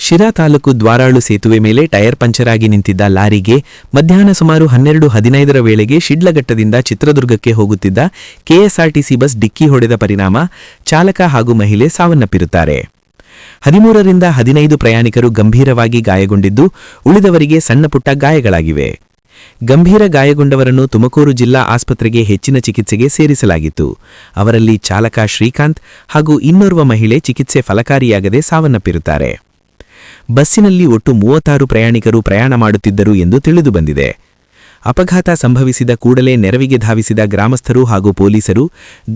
ಶಿರಾ ತಾಲೂಕು ದ್ವಾರಾಳು ಸೇತುವೆ ಮೇಲೆ tyre puncture ಆಗಿ ನಿಂತಿದ್ದ ಲಾರಿಗೆ ಮಧ್ಯಾಹ್ನ ಸುಮಾರು 12:15 ವೇಳೆಗೆ ಶಿಡ್ಲಘಟ್ಟದಿಂದ ಚಿತ್ರದುರ್ಗಕ್ಕೆ ಹೋಗುತ್ತಿದ್ದ ಕೆಎಸ್ಆರ್ಟಿಸಿ ಬಸ್ ಡಿಕ್ಕಿ ಹೊಡೆದ ಪರಿಣಾಮ ಚಾಲಕ ಹಾಗೂ ಮಹಿಳೆ ಸಾವನ್ನಪ್ಪಿರುತ್ತಾರೆ. 13ರಿಂದ 15 ಪ್ರಯಾಣಿಕರು ಗಂಭೀರವಾಗಿ ಗಾಯಗೊಂಡಿದ್ದು, ಉಳಿದವರಿಗೆ ಸಣ್ಣಪುಟ್ಟ ಗಾಯಗಳಾಗಿವೆ. ಗಂಭೀರ ಗಾಯಗೊಂಡವರನ್ನು ತುಮಕೂರು ಜಿಲ್ಲಾ ಆಸ್ಪತ್ರೆಗೆ ಹೆಚ್ಚಿನ ಚಿಕಿತ್ಸೆಗೆ ಸೇರಿಸಲಾಗಿತ್ತು. ಅವರಲ್ಲಿ ಚಾಲಕ ಶ್ರೀಕಾಂತ್ ಹಾಗೂ ಇನ್ನೋರ್ವ ಮಹಿಳೆ ಚಿಕಿತ್ಸೆ ಫಲಕಾರಿಯಾಗದೆ ಸಾವನ್ನಪ್ಪಿರುತ್ತಾರೆ. ಬಸ್ಸಿನಲ್ಲಿ ಒಟ್ಟು 36 ಪ್ರಯಾಣಿಕರು ಪ್ರಯಾಣ ಮಾಡುತ್ತಿದ್ದರು ಎಂದು ತಿಳಿದುಬಂದಿದೆ. ಅಪಘಾತ ಸಂಭವಿಸಿದ ಕೂಡಲೇ ನೆರವಿಗೆ ಧಾವಿಸಿದ ಗ್ರಾಮಸ್ಥರು ಹಾಗೂ ಪೊಲೀಸರು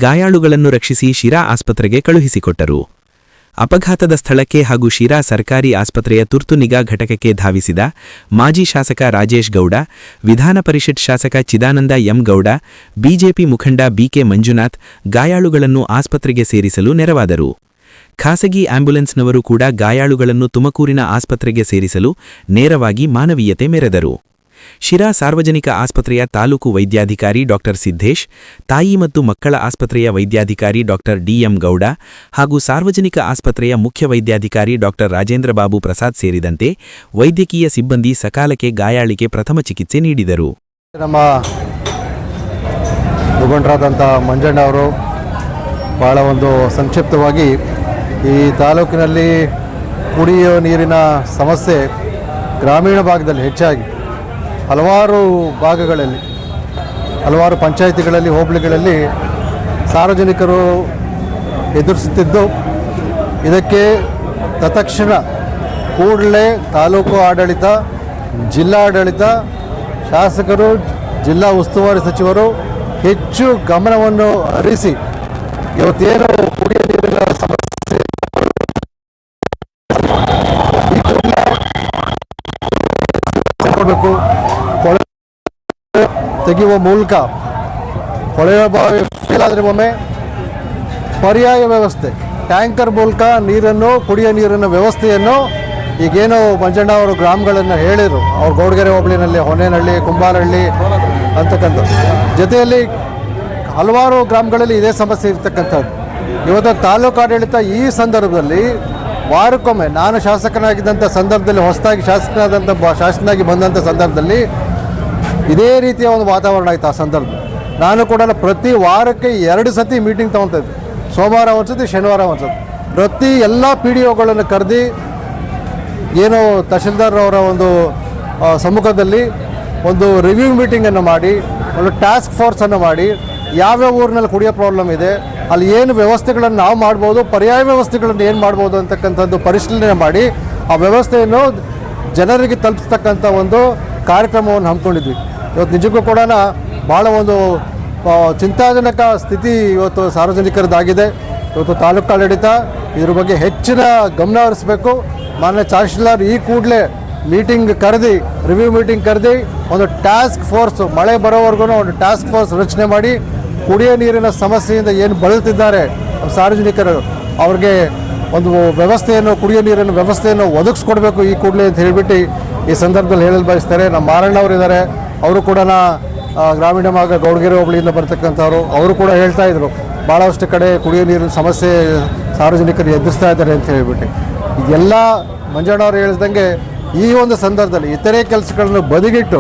ಗಾಯಾಳುಗಳನ್ನು ರಕ್ಷಿಸಿ ಶಿರಾ ಆಸ್ಪತ್ರೆಗೆ ಕಳುಹಿಸಿಕೊಟ್ಟರು. ಅಪಘಾತದ ಸ್ಥಳಕ್ಕೆ ಹಾಗೂ ಶಿರಾ ಸರ್ಕಾರಿ ಆಸ್ಪತ್ರೆಯ ತುರ್ತು ನಿಗಾ ಘಟಕಕ್ಕೆ ಧಾವಿಸಿದ ಮಾಜಿ ಶಾಸಕ ರಾಜೇಶ್ ಗೌಡ, ವಿಧಾನ ಪರಿಷತ್ ಶಾಸಕ ಚಿದಾನಂದ ಎಂ ಗೌಡ, ಬಿಜೆಪಿ ಮುಖಂಡ ಬಿಕೆ ಮಂಜುನಾಥ್ ಗಾಯಾಳುಗಳನ್ನು ಆಸ್ಪತ್ರೆಗೆ ಸೇರಿಸಲು ನೆರವಾದರು. ಖಾಸಗಿ ಆಂಬ್ಯುಲೆನ್ಸ್ನವರು ಕೂಡ ಗಾಯಾಳುಗಳನ್ನು ತುಮಕೂರಿನ ಆಸ್ಪತ್ರೆಗೆ ಸೇರಿಸಲು ನೇರವಾಗಿ ಮಾನವೀಯತೆ ಮೆರೆದರು. ಶಿರಾ ಸಾರ್ವಜನಿಕ ಆಸ್ಪತ್ರೆಯ ತಾಲೂಕು ವೈದ್ಯಾಧಿಕಾರಿ ಡಾ ಸಿದ್ದೇಶ್, ತಾಯಿ ಮತ್ತು ಮಕ್ಕಳ ಆಸ್ಪತ್ರೆಯ ವೈದ್ಯಾಧಿಕಾರಿ ಡಾ ಡಿಎಂ ಗೌಡ ಹಾಗೂ ಸಾರ್ವಜನಿಕ ಆಸ್ಪತ್ರೆಯ ಮುಖ್ಯ ವೈದ್ಯಾಧಿಕಾರಿ ಡಾ ರಾಜೇಂದ್ರ ಬಾಬು ಪ್ರಸಾದ್ ಸೇರಿದಂತೆ ವೈದ್ಯಕೀಯ ಸಿಬ್ಬಂದಿ ಸಕಾಲಕ್ಕೆ ಗಾಯಾಳಿಗೆ ಪ್ರಥಮ ಚಿಕಿತ್ಸೆ ನೀಡಿದರು. ನಮ್ಮ ಮುಖಂಡರಾದಂಥ ಮಂಜಣ್ಣ ಅವರು ಬಹಳ ಒಂದು ಸಂಕ್ಷಿಪ್ತವಾಗಿ ಈ ತಾಲೂಕಿನಲ್ಲಿ ಕುಡಿಯುವ ನೀರಿನ ಸಮಸ್ಯೆ ಗ್ರಾಮೀಣ ಭಾಗದಲ್ಲಿ ಹೆಚ್ಚಾಗಿ ಹಲವಾರು ಭಾಗಗಳಲ್ಲಿ, ಹಲವಾರು ಪಂಚಾಯಿತಿಗಳಲ್ಲಿ, ಹೋಬಳಿಗಳಲ್ಲಿ ಸಾರ್ವಜನಿಕರು ಎದುರಿಸುತ್ತಿದ್ದು, ಇದಕ್ಕೆ ತತ್ಕ್ಷಣ ಕೂಡಲೇ ತಾಲೂಕು ಆಡಳಿತ, ಜಿಲ್ಲಾಡಳಿತ, ಶಾಸಕರು, ಜಿಲ್ಲಾ ಉಸ್ತುವಾರಿ ಸಚಿವರು ಹೆಚ್ಚು ಗಮನವನ್ನು ಹರಿಸಿ ಇವತ್ತೇನು ಕುಡಿಯುವ ನೀರಿನ ಸಮಸ್ಯೆ ಕೊಡಬೇಕು, ಕೊಳೆ ತೆಗೆಯುವ ಮೂಲಕ ಕೊಳೆಯ ಬಾವಿ ಫೇಲ್ ಆದರೆ ಒಮ್ಮೆ ಪರ್ಯಾಯ ವ್ಯವಸ್ಥೆ ಟ್ಯಾಂಕರ್ ಮೂಲಕ ನೀರನ್ನು, ಕುಡಿಯುವ ನೀರಿನ ವ್ಯವಸ್ಥೆಯನ್ನು ಈಗೇನು ಮಂಜಣ್ಣ ಅವರು ಗ್ರಾಮಗಳನ್ನು ಹೇಳಿದರು, ಅವ್ರು ಗೌಡಗೆರೆ ಹೋಬಳಿನಲ್ಲಿ ಹೊನ್ನೇನಹಳ್ಳಿ, ಕುಂಬಾರಹಳ್ಳಿ ಅಂತಕ್ಕಂಥ ಜೊತೆಯಲ್ಲಿ ಹಲವಾರು ಗ್ರಾಮಗಳಲ್ಲಿ ಇದೇ ಸಮಸ್ಯೆ ಇರ್ತಕ್ಕಂಥದ್ದು. ಇವತ್ತು ತಾಲೂಕು ಆಡಳಿತ ಈ ಸಂದರ್ಭದಲ್ಲಿ ವಾರಕ್ಕೊಮ್ಮೆ, ನಾನು ಶಾಸಕನಾಗಿದ್ದಂಥ ಸಂದರ್ಭದಲ್ಲಿ, ಹೊಸದಾಗಿ ಶಾಸಕನಾಗಿ ಬಂದಂಥ ಸಂದರ್ಭದಲ್ಲಿ ಇದೇ ರೀತಿಯ ಒಂದು ವಾತಾವರಣ ಆಯಿತು. ಆ ಸಂದರ್ಭದಲ್ಲಿ ನಾನು ಕೂಡ ಪ್ರತಿ ವಾರಕ್ಕೆ 2 ಸತಿ ಮೀಟಿಂಗ್ ತೊಗೊಳ್ತಾಯಿದ್ದೆ. ಸೋಮವಾರ ಒಂದು ಸತಿ, ಶನಿವಾರ ಒಂದು ಸತಿ. ಪ್ರತಿ ಎಲ್ಲ PDOಗಳನ್ನು ಕರೆದು ಏನು ತಹಶೀಲ್ದಾರ್ ಅವರ ಒಂದು ಸಮ್ಮುಖದಲ್ಲಿ ಒಂದು ರಿವ್ಯೂ ಮೀಟಿಂಗನ್ನು ಮಾಡಿ, ಒಂದು ಟಾಸ್ಕ್ ಫೋರ್ಸನ್ನು ಮಾಡಿ, ಯಾವ್ಯಾವ ಊರಿನಲ್ಲಿ ಕುಡಿಯೋ ಪ್ರಾಬ್ಲಮ್ ಇದೆ, ಅಲ್ಲಿ ಏನು ವ್ಯವಸ್ಥೆಗಳನ್ನು ನಾವು ಮಾಡ್ಬೋದು, ಪರ್ಯಾಯ ವ್ಯವಸ್ಥೆಗಳನ್ನು ಏನು ಮಾಡ್ಬೋದು ಅಂತಕ್ಕಂಥದ್ದು ಪರಿಶೀಲನೆ ಮಾಡಿ ಆ ವ್ಯವಸ್ಥೆಯನ್ನು ಜನರಿಗೆ ತಲುಪಿಸ್ತಕ್ಕಂಥ ಒಂದು ಕಾರ್ಯಕ್ರಮವನ್ನು ಹಮ್ಮಿಕೊಂಡಿದ್ವಿ. ಇವತ್ತು ನಿಜಕ್ಕೂ ಕೂಡ ಭಾಳ ಒಂದು ಚಿಂತಾಜನಕ ಸ್ಥಿತಿ ಇವತ್ತು ಸಾರ್ವಜನಿಕರದ್ದಾಗಿದೆ. ಇವತ್ತು ತಾಲೂಕು ಆಡಳಿತ ಇದ್ರ ಬಗ್ಗೆ ಹೆಚ್ಚಿನ ಗಮನ ಹರಿಸಬೇಕು. ಮಾನ್ಯ ತಹಶೀಲ್ದಾರ್ ಈ ಕೂಡಲೇ ಮೀಟಿಂಗ್ ಕರೆದು, ರಿವ್ಯೂ ಮೀಟಿಂಗ್ ಕರೆದು ಒಂದು ಟಾಸ್ಕ್ ಫೋರ್ಸ್, ಮಳೆ ಬರೋವರೆಗೂ ಒಂದು ಟಾಸ್ಕ್ ಫೋರ್ಸ್ ರಚನೆ ಮಾಡಿ ಕುಡಿಯೋ ನೀರಿನ ಸಮಸ್ಯೆಯಿಂದ ಏನು ಬಳಲ್ತಿದ್ದಾರೆ ಸಾರ್ವಜನಿಕರು, ಅವ್ರಿಗೆ ಒಂದು ವ್ಯವಸ್ಥೆಯನ್ನು, ಕುಡಿಯೋ ನೀರಿನ ವ್ಯವಸ್ಥೆಯನ್ನು ಒದಗಿಸ್ಕೊಡ್ಬೇಕು ಈ ಕೂಡಲೇ ಅಂತ ಹೇಳಿಬಿಟ್ಟು ಈ ಸಂದರ್ಭದಲ್ಲಿ ಹೇಳಲು ಬಯಸ್ತಾರೆ. ನಮ್ಮ ಮಾರಣ್ಣ ಅವರು ಇದ್ದಾರೆ, ಅವರು ಕೂಡ ಗ್ರಾಮೀಣ ಭಾಗ ಗೌಡಗೆರೆ ಹೋಬಳಿಯಿಂದ ಬರ್ತಕ್ಕಂಥವ್ರು, ಅವರು ಕೂಡ ಹೇಳ್ತಾ ಇದ್ರು ಭಾಳಷ್ಟು ಕಡೆ ಕುಡಿಯೋ ನೀರಿನ ಸಮಸ್ಯೆ ಸಾರ್ವಜನಿಕರು ಎದುರಿಸ್ತಾ ಇದ್ದಾರೆ ಅಂತ ಹೇಳಿಬಿಟ್ಟು. ಇದೆಲ್ಲ ಮಂಜಣ್ಣವ್ರು ಹೇಳಿದಂಗೆ ಈ ಒಂದು ಸಂದರ್ಭದಲ್ಲಿ ಇತರೆ ಕೆಲಸಗಳನ್ನು ಬದಿಗಿಟ್ಟು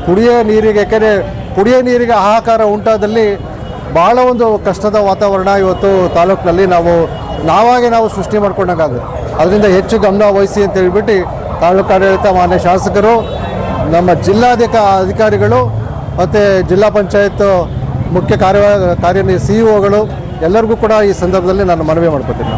ಕುಡಿಯೋ ನೀರಿಗೆ, ಯಾಕೆಂದರೆ ಕುಡಿಯೋ ನೀರಿಗೆ ಹಾಹಾಕಾರ ಉಂಟಾದಲ್ಲಿ ಭಾಳ ಒಂದು ಕಷ್ಟದ ವಾತಾವರಣ ಇವತ್ತು ತಾಲೂಕಿನಲ್ಲಿ ನಾವು ಸೃಷ್ಟಿ ಮಾಡ್ಕೊಂಡಂಗಾಗುತ್ತೆ. ಅದರಿಂದ ಹೆಚ್ಚು ಗಮನ ವಹಿಸಿ ಅಂತ ಹೇಳ್ಬಿಟ್ಟು ತಾಲೂಕು ಆಡಳಿತ, ಮಾನ್ಯ ಶಾಸಕರು, ನಮ್ಮ ಅಧಿಕಾರಿಗಳು ಮತ್ತು ಜಿಲ್ಲಾ ಪಂಚಾಯತ್ ಮುಖ್ಯ ಕಾರ್ಯನಿರ್ವಹಣೆ CEOಗಳು ಎಲ್ಲರಿಗೂ ಕೂಡ ಈ ಸಂದರ್ಭದಲ್ಲಿ ನಾನು ಮನವಿ ಮಾಡ್ಕೊತೀನಿ.